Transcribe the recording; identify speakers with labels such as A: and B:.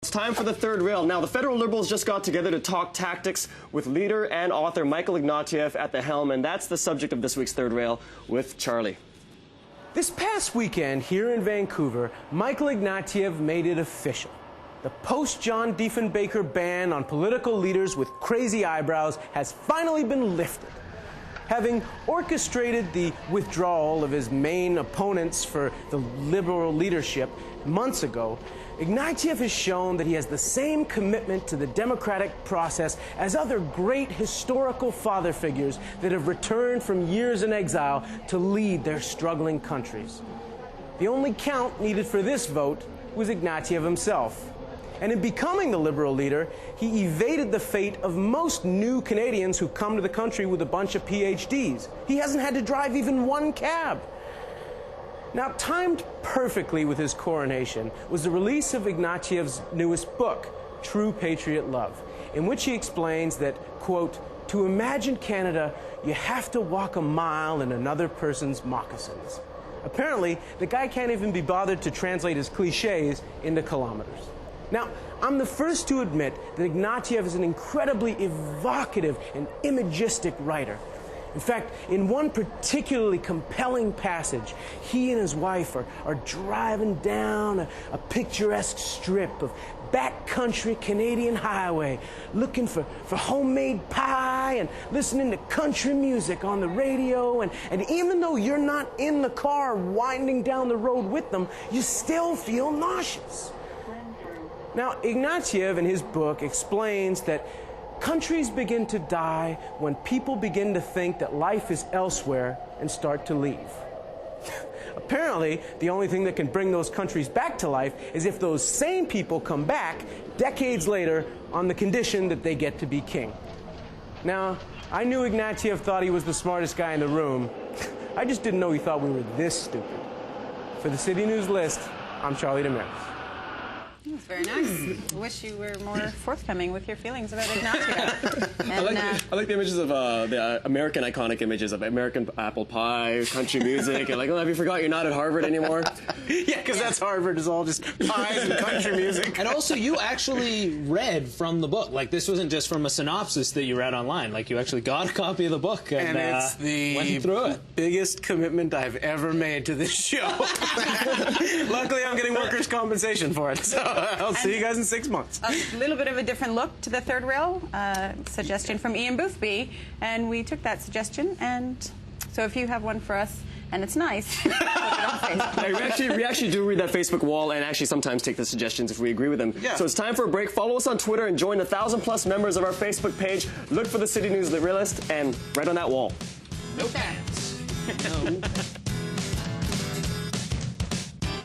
A: It's time for the third rail. Now, the federal Liberals just got together to talk tactics with leader and author Michael Ignatieff at the helm, and that's the subject of this week's third rail with Charlie.
B: This past weekend here in Vancouver, Michael Ignatieff made it official. The post-John Diefenbaker ban on political leaders with crazy eyebrows has finally been lifted. Having orchestrated the withdrawal of his main opponents for the Liberal leadership months ago, Ignatieff has shown that he has the same commitment to the democratic process as other great historical father figures that have returned from years in exile to lead their struggling countries. The only count needed for this vote was Ignatieff himself. And in becoming the Liberal leader, he evaded the fate of most new Canadians who come to the country with a bunch of PhDs. He hasn't had to drive even one cab. Now, timed perfectly with his coronation was the release of Ignatieff's newest book, True Patriot Love, in which he explains that, quote, "To imagine Canada, you have to walk a mile in another person's moccasins." Apparently, the guy can't even be bothered to translate his cliches into kilometers. Now, I'm the first to admit that Ignatieff is an incredibly evocative and imagistic writer. In fact, in one particularly compelling passage, he and his wife are driving down a picturesque strip of backcountry Canadian highway, looking for homemade pie and listening to country music on the radio. And even though you're not in the car winding down the road with them, you still feel nauseous. Now, Ignatieff in his book explains that countries begin to die when people begin to think that life is elsewhere and start to leave. Apparently, the only thing that can bring those countries back to life is if those same people come back decades later on the condition that they get to be king. Now, I knew Ignatieff thought he was the smartest guy in the room. I just didn't know he thought we were this stupid. For the City News List, I'm Charlie Demers.
C: That's very nice. I wish you were more forthcoming with your feelings about Ignatieff.
A: I like the images of the American iconic images of American apple pie, country music, and like, oh, have you forgot you're not at Harvard anymore?
B: Yeah, because that's Harvard, is all just pies and country music.
D: And also, you actually read from the book. Like, this wasn't just from a synopsis that you read online. Like, you actually got a copy of the book and
B: it's the
D: went through it.
B: Biggest commitment I've ever made to this show. Luckily, I'm getting workers' compensation for it, so I'll see you guys in 6 months.
C: A little bit of a different look to the third rail, suggestion from Ian Boothby, and we took that suggestion, and so if you have one for us, and it's nice, put it on Facebook.
A: We actually do read that Facebook wall and actually sometimes take the suggestions if we agree with them. Yeah. So it's time for a break. Follow us on Twitter and join the 1,000+ members of our Facebook page. Look for the City News List and right on that wall.
D: No pants. No.